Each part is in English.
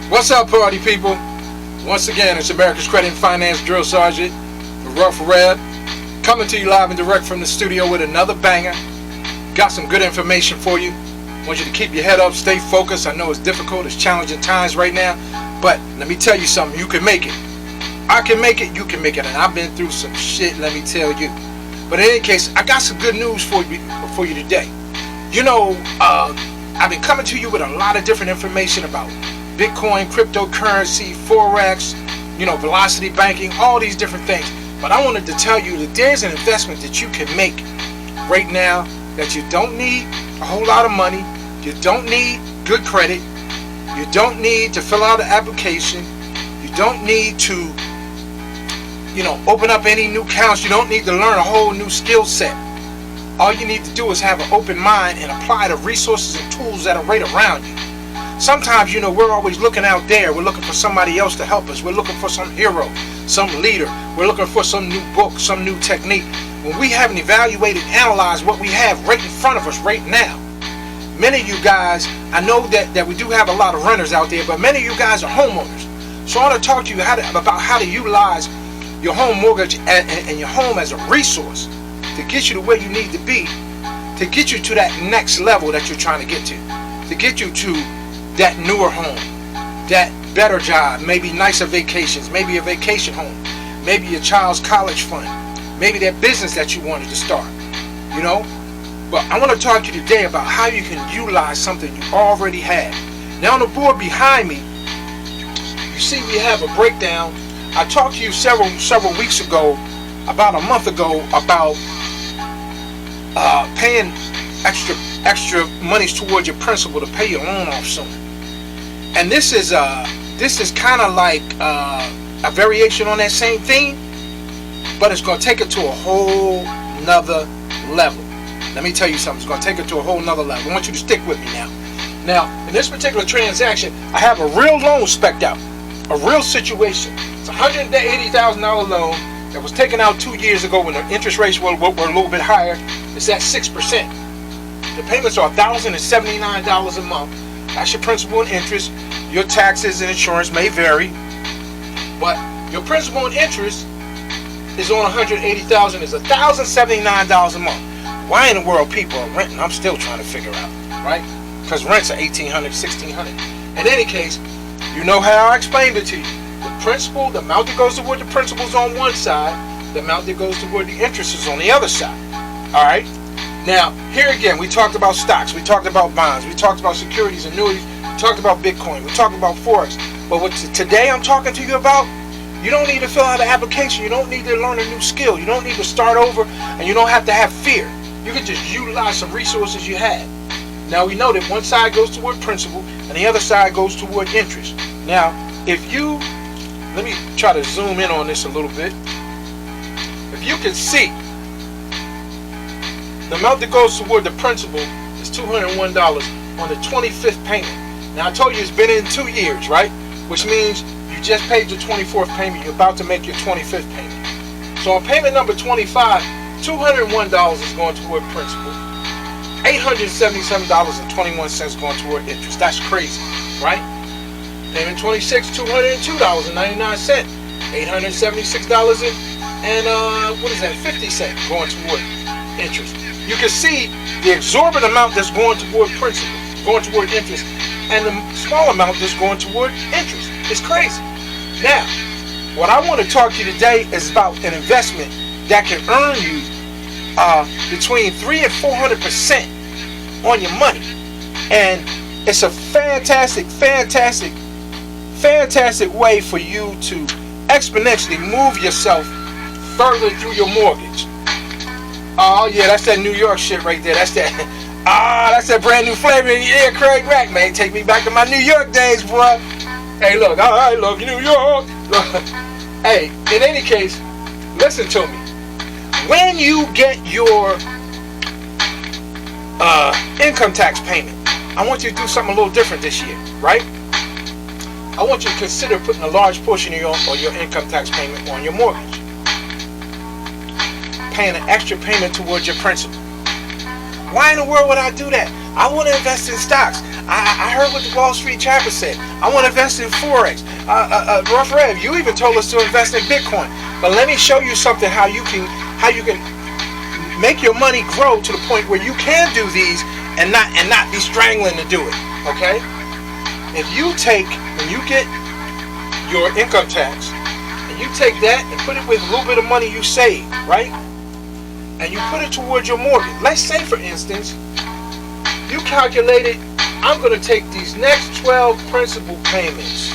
What's up, party people? Once again, it's America's Credit and Finance Drill Sergeant, Rough Red, coming to you live and direct from the studio with another banger. Got some good information for you. Want you to keep your head up, stay focused. I know it's difficult, it's challenging times right now, but let me tell you something, you can make it. I can make it, you can make it, and I've been through some shit, let me tell you. But in any case, I got some good news for you today. You know, I've been coming to you with a lot of different information about Bitcoin, cryptocurrency, Forex, velocity banking, all these different things. But I wanted to tell you that there's an investment that you can make right now that you don't need a whole lot of money. You don't need good credit. You don't need to fill out an application. You don't need to, open up any new accounts. You don't need to learn a whole new skill set. All you need to do is have an open mind and apply the resources and tools that are right around you. Sometimes, we're always looking out there. We're looking for somebody else to help us. We're looking for some hero, some leader. We're looking for some new book, some new technique. When we haven't evaluated, analyzed what we have right in front of us right now. Many of you guys, I know that we do have a lot of renters out there, but many of you guys are homeowners. So I want to talk to you about how to utilize your home mortgage and your home as a resource to get you to where you need to be, to get you to that next level that you're trying to get you to that newer home, that better job, maybe nicer vacations, maybe a vacation home, maybe your child's college fund, maybe that business that you wanted to start, But I want to talk to you today about how you can utilize something you already have. Now on the board behind me, you see we have a breakdown. I talked to you several weeks ago, about a month ago, about paying extra monies towards your principal to pay your loan off sooner. And this is kind of like a variation on that same theme, but it's going to take it to a whole nother level. Let me tell you something. It's going to take it to a whole nother level. I want you to stick with me now. Now, in this particular transaction, I have a real loan spec'd out, a real situation. It's a $180,000 loan that was taken out 2 years ago when the interest rates were a little bit higher. It's at 6%. The payments are $1,079 a month. That's your principal and interest. Your taxes and insurance may vary, but your principal and interest is on $180,000 is $1,079 a month. Why in the world people are renting? I'm still trying to figure out, right? Because rents are $1,800, $1,600. In any case, you know how I explained it to you. The principal, the amount that goes toward the principal is on one side. The amount that goes toward the interest is on the other side. All right. Now, here again, we talked about stocks, we talked about bonds, we talked about securities, annuities, we talked about Bitcoin, we talked about Forex. But what today I'm talking to you about, you don't need to fill out an application, you don't need to learn a new skill, you don't need to start over, and you don't have to have fear. You can just utilize some resources you have. Now, we know that one side goes toward principal, and the other side goes toward interest. Now, let me try to zoom in on this a little bit. If you can see, the amount that goes toward the principal is $201 on the 25th payment. Now, I told you it's been in 2 years, right? Which means you just paid your 24th payment. You're about to make your 25th payment. So on payment number 25, $201 is going toward principal. $877.21 going toward interest. That's crazy, right? Payment 26, $202.99. $876 and what is that? 50 cents going toward interest. You can see the exorbitant amount that's going toward principal, going toward interest, and the small amount that's going toward interest. It's crazy. Now, what I want to talk to you today is about an investment that can earn you between 300% and 400% on your money. And it's a fantastic way for you to exponentially move yourself further through your mortgage. Oh yeah, that's that New York shit right there. That's that brand new flavor in your ear, Craig Rack, man. Take me back to my New York days, boy. Hey, look, I love New York. Hey, in any case, listen to me. When you get your income tax payment, I want you to do something a little different this year, right? I want you to consider putting a large portion of your income tax payment on your mortgage. Paying an extra payment towards your principal. Why in the world would I do that? I want to invest in stocks. I heard what the Wall Street Chapter said. I want to invest in Forex. Rough Rev, you even told us to invest in Bitcoin. But let me show you something how you can make your money grow to the point where you can do these and not be strangling to do it. Okay? If you take, when you get your income tax, and you take that and put it with a little bit of money you save, right? And you put it towards your mortgage. Let's say, for instance, you calculated, I'm going to take these next 12 principal payments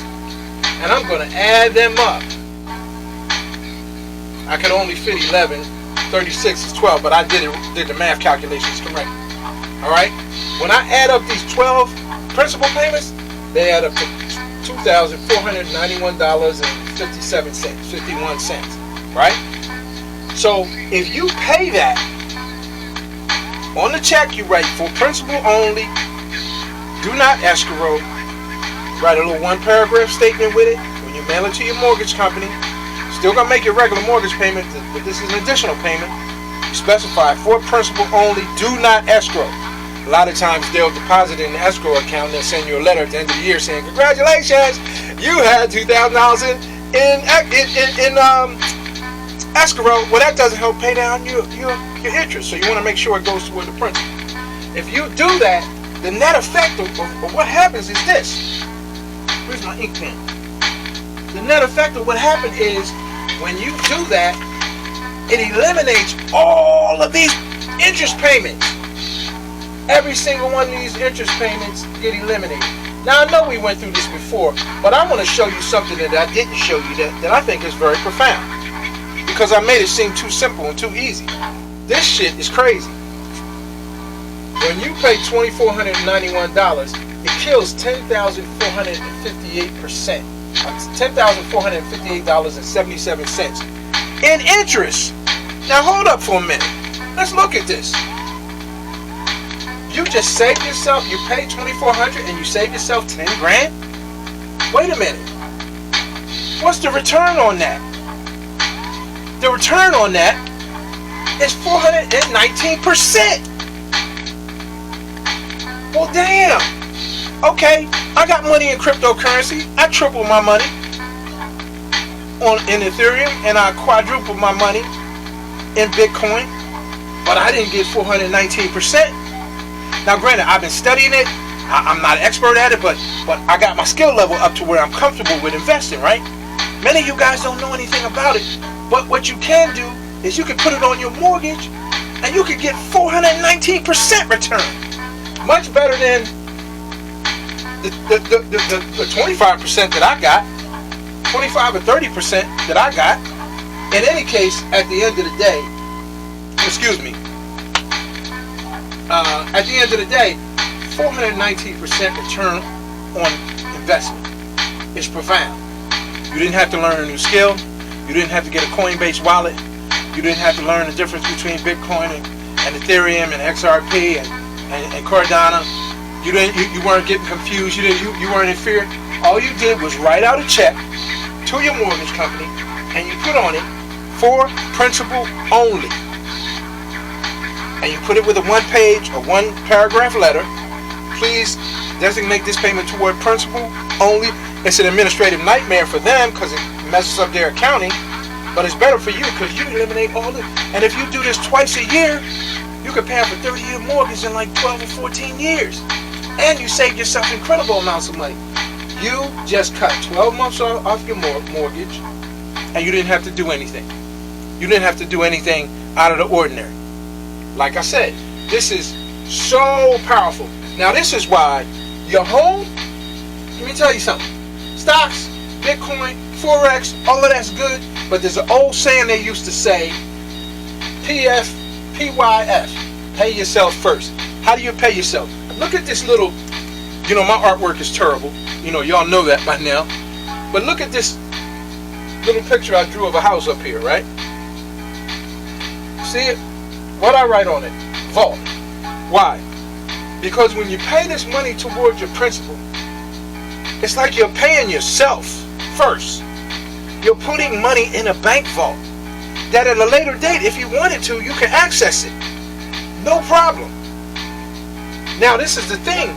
and I'm going to add them up. I can only fit 11. 36 is 12, but I did the math calculations correct. Alright? When I add up these 12 principal payments, they add up to $2,491.51. Right? So if you pay that on the check you write for principal only, do not escrow, write a little 1-paragraph statement with it. When you mail it to your mortgage company, still gonna make your regular mortgage payment, but this is an additional payment. You specify for principal only, do not escrow. A lot of times they'll deposit it in the escrow account and they'll send you a letter at the end of the year saying, congratulations, you had $2,000 in escrow. Well, that doesn't help pay down your interest, so you want to make sure it goes toward the principal. If you do that, the net effect of what happens is this. Where's my ink pen? The net effect of what happened is, when you do that, it eliminates all of these interest payments. Every single one of these interest payments get eliminated. Now, I know we went through this before, but I want to show you something that I didn't show you that I think is very profound. Because I made it seem too simple and too easy. This shit is crazy. When you pay $2,491, it kills $10,458%. $10,458.77 in interest. Now hold up for a minute. Let's look at this. You just saved yourself, you paid $2,400 and you saved yourself 10 grand? Wait a minute. What's the return on that? The return on that is 419%. Well, damn. Okay, I got money in cryptocurrency. I tripled my money in Ethereum, and I quadrupled my money in Bitcoin, but I didn't get 419%. Now, granted, I've been studying it. I'm not an expert at it, but I got my skill level up to where I'm comfortable with investing, right? Many of you guys don't know anything about it, but what you can do is you can put it on your mortgage, and you can get 419% return. Much better than the 25% that I got, 25 or 30% that I got. In any case, at the end of the day, at the end of the day, 419% return on investment is profound. You didn't have to learn a new skill. You didn't have to get a Coinbase wallet. You didn't have to learn the difference between Bitcoin and Ethereum and XRP and Cardano. You weren't getting confused. You weren't in fear. All you did was write out a check to your mortgage company, and you put on it for principal only. And you put it with a 1-page or 1-paragraph letter. Please designate this payment toward principal only. It's an administrative nightmare for them because it messes up their accounting, but it's better for you because you eliminate all this. And if you do this twice a year, you could pay off a 30-year mortgage in like 12 or 14 years. And you save yourself incredible amounts of money. You just cut 12 months off your mortgage, and you didn't have to do anything. You didn't have to do anything out of the ordinary. Like I said, this is so powerful. Now, this is why your home, let me tell you something. Stocks, Bitcoin, Forex, all of that's good, but there's an old saying they used to say, PYF, pay yourself first. How do you pay yourself? Look at this little, my artwork is terrible. Y'all know that by now. But look at this little picture I drew of a house up here, right? See it? What I write on it? Vault. Why? Because when you pay this money towards your principal, it's like you're paying yourself first. You're putting money in a bank vault that at a later date, if you wanted to, you can access it. No problem. Now, this is the thing.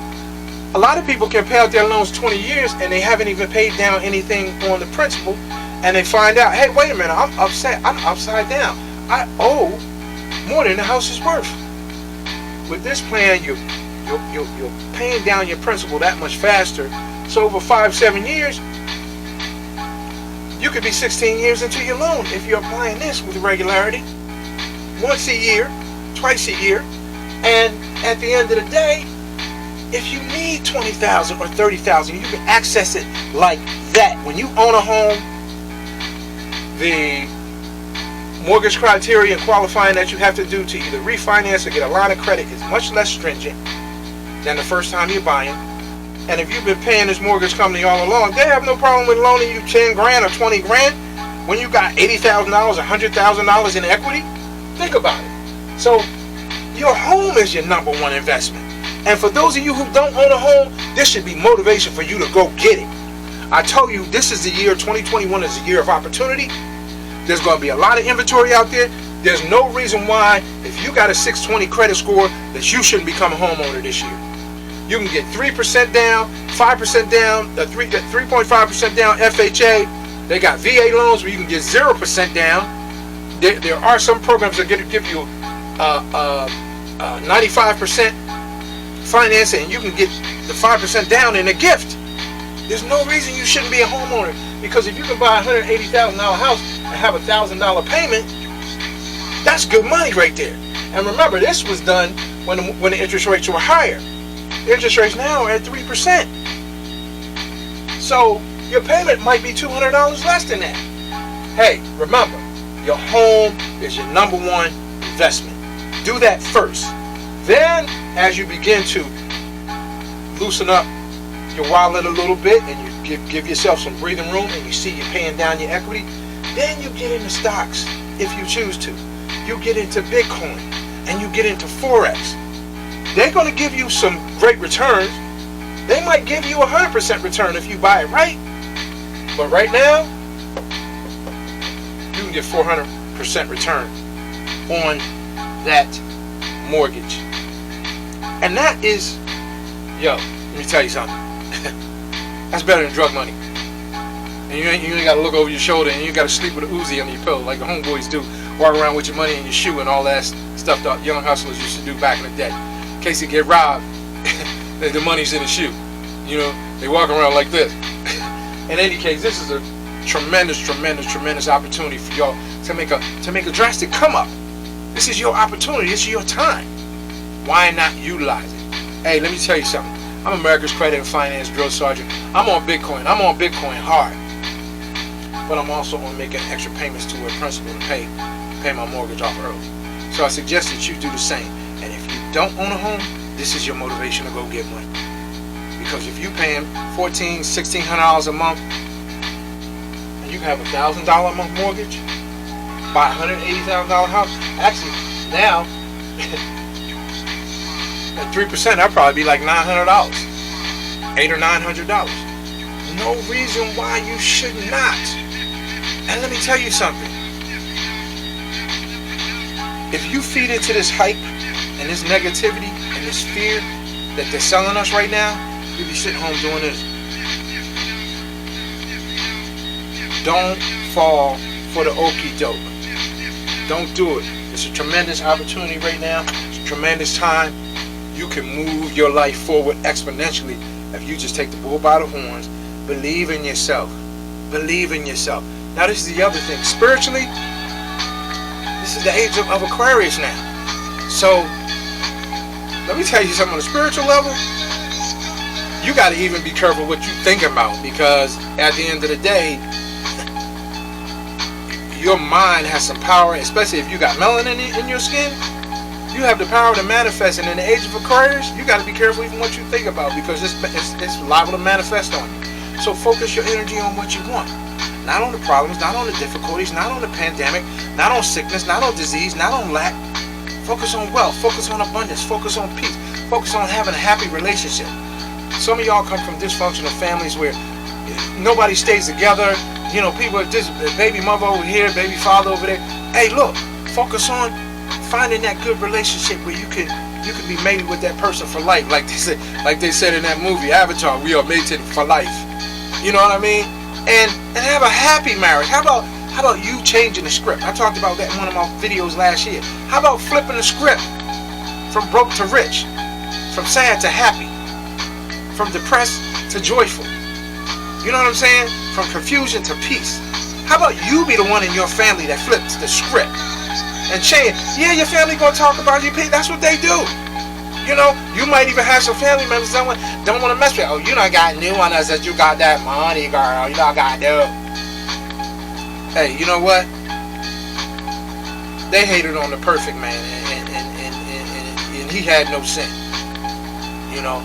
A lot of people can pay out their loans 20 years and they haven't even paid down anything on the principal, and they find out, hey, wait a minute, I'm upset. I'm upside down. I owe more than the house is worth. With this plan, you're paying down your principal that much faster. So over 5-7 years, you could be 16 years into your loan if you're applying this with regularity, once a year, twice a year. And at the end of the day, if you need $20,000 or $30,000, you can access it like that. When you own a home, the mortgage criteria and qualifying that you have to do to either refinance or get a line of credit is much less stringent than the first time you're buying. And if you've been paying this mortgage company all along, they have no problem with loaning you 10 grand or 20 grand when you got $80,000, $100,000 in equity. Think about it. So your home is your number one investment. And for those of you who don't own a home, this should be motivation for you to go get it. I told you, this is the year, 2021 is a year of opportunity. There's going to be a lot of inventory out there. There's no reason why, if you got a 620 credit score, that you shouldn't become a homeowner this year. You can get 3% down, 5% down, 3.5% down FHA. They got VA loans where you can get 0% down. There are some programs that give you 95% financing, and you can get the 5% down in a gift. There's no reason you shouldn't be a homeowner, because if you can buy a $180,000 house and have a $1,000 payment, that's good money right there. And remember, this was done when the interest rates were higher. The interest rates now are at 3%. So your payment might be $200 less than that. Hey, remember, your home is your number one investment. Do that first. Then, as you begin to loosen up your wallet a little bit, and you give yourself some breathing room, and you see you're paying down your equity, then you get into stocks if you choose to. You get into Bitcoin, and you get into Forex. They're going to give you some great returns. They might give you 100% return if you buy it right. But right now, you can get 400% return on that mortgage. And that is, let me tell you something. That's better than drug money. And you ain't got to look over your shoulder, and you got to sleep with a Uzi under your pillow like the homeboys do. Walk around with your money in your shoe and all that stuff that young hustlers used to do back in the day. In case they get robbed, the money's in the shoe. You know, they walk around like this. In any case, this is a tremendous opportunity for y'all to make a drastic come up. This is your opportunity. This is your time. Why not utilize it? Hey, let me tell you something. I'm America's Credit and Finance Drill Sergeant. I'm on Bitcoin. I'm on Bitcoin hard. But I'm also on making extra payments to a principal to pay my mortgage off early. So I suggest that you do the same. And if you don't own a home, this is your motivation to go get one. Because if you're paying $1,400, $1,600 a month, and you have a $1,000 a month mortgage, buy a $180,000 house, actually now at 3%, that'd probably be like $900, $800 or $900. No reason why you should not. And let me tell you something. If you feed into this hype and this negativity and this fear that they're selling us right now, you'll be sitting home doing this. Don't fall for the okie doke. Don't do it. It's a tremendous opportunity right now. It's a tremendous time. You can move your life forward exponentially if you just take the bull by the horns. Believe in yourself. Believe in yourself. Now this is the other thing. Spiritually, this is the age of Aquarius now. So, let me tell you something on a spiritual level. You got to even be careful what you think about, because at the end of the day, your mind has some power, especially if you got melanin in your skin. You have the power to manifest, and in the age of Aquarius, you got to be careful even what you think about, because it's liable to manifest on you. So focus your energy on what you want. Not on the problems, not on the difficulties, not on the pandemic, not on sickness, not on disease, not on lack. Focus on wealth, focus on abundance, focus on peace, focus on having a happy relationship. Some of y'all come from dysfunctional families where nobody stays together. You know, people are just baby mother over here, baby father over there. Hey, look, focus on finding that good relationship where you can you can be mated with that person for life, like they said in that movie Avatar. We are mated for life. You know what I mean? And have a happy marriage. How about you changing the script? I talked about that in one of my videos last year. How about flipping the script from broke to rich, from sad to happy, from depressed to joyful? You know what I'm saying? From confusion to peace. How about you be the one in your family that flips the script and change? Yeah, your family gonna talk about you. That's what they do. You know, you might even have some family members that don't want to mess with you. Oh, you done got new on us that you got that money, girl. You done got new. Hey, you know what? They hated on the perfect man, and he had no sin. You know.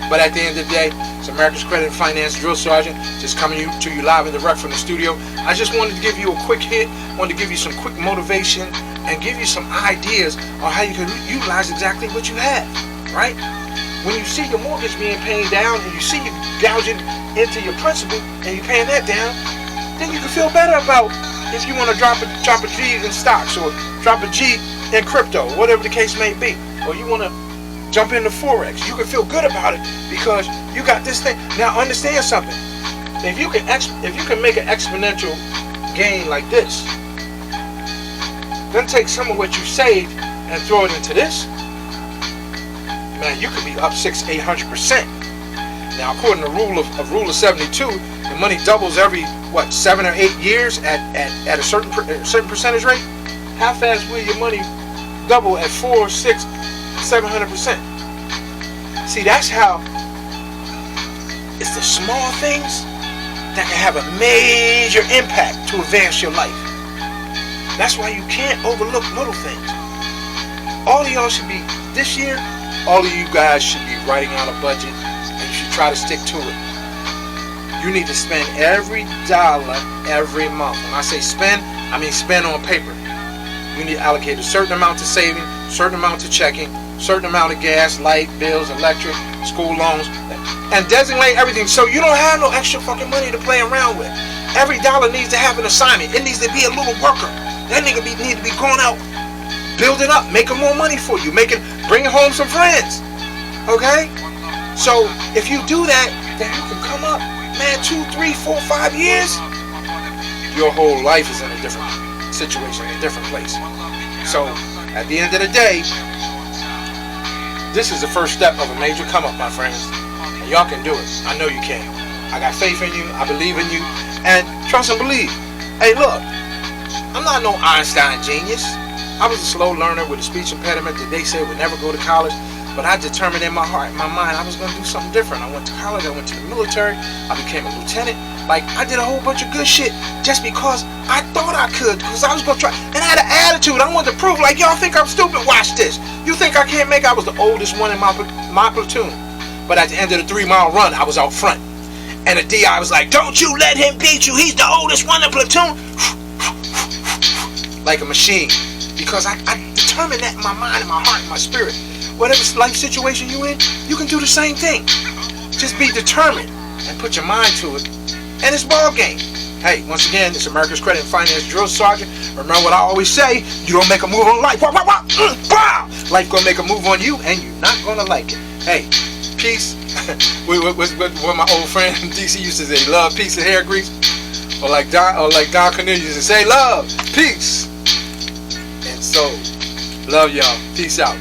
But at the end of the day, it's America's Credit and Finance Drill Sergeant, just coming to you live and direct from the studio. I just wanted to give you a quick hit, wanted to give you some quick motivation, and give you some ideas on how you can utilize exactly what you have, right? When you see your mortgage being paid down, and you see you gouging into your principal, and you're paying that down, then you can feel better about if you want to drop a G in stocks, or drop a G in crypto, whatever the case may be, or you want to jump into Forex. You can feel good about it because you got this thing. Now understand something. If you can make an exponential gain like this, then take some of what you saved and throw it into this, man, you could be up 600-800%. Now according to rule of 72, the money doubles every 7 or 8 years at a certain percentage rate. How fast will your money double at 4, 6, 700%? See, that's how it's the small things that can have a major impact to advance your life. That's why you can't overlook little things. All of y'all should be, this year, all of you guys should be writing out a budget, and you should try to stick to it. You need to spend every dollar every month. When I say spend, I mean spend on paper. You need to allocate a certain amount to saving, certain amount to checking, certain amount of gas, light, bills, electric, school loans, and designate everything so you don't have no extra fucking money to play around with. Every dollar needs to have an assignment. It needs to be a little worker. That nigga need to be going out, building up, making more money for you, bringing home some friends. Okay? So if you do that, then you can come up, man, 2, 3, 4, 5 years. Your whole life is in a different situation, a different place. So at the end of the day, this is the first step of a major come up, my friends. And y'all can do it. I know you can. I got faith in you. I believe in you. And trust and believe. Hey, look. I'm not no Einstein genius. I was a slow learner with a speech impediment that they said would never go to college. But I determined in my heart, in my mind, I was going to do something different. I went to college. I went to the military. I became a lieutenant. Like, I did a whole bunch of good shit just because I thought I could. Because I was going to try. And I had an attitude. I wanted to prove, like, y'all think I'm stupid? Watch this. You think I can't make it? I was the oldest one in my platoon. But at the end of the 3-mile run, I was out front. And the DI was like, don't you let him beat you. He's the oldest one in the platoon. Like a machine. Because I determined that in my mind, in my heart, in my spirit. Whatever life situation you in, you can do the same thing. Just be determined and put your mind to it. And it's ball game. Hey, once again, it's America's Credit and Finance Drill Sergeant. Remember what I always say, you don't make a move on life. Life gonna make a move on you, and you're not gonna like it. Hey, peace. What my old friend DC used to say, love, peace, and hair grease. Or like Don Cornelius used to say, love, peace, and soul. Love y'all. Peace out.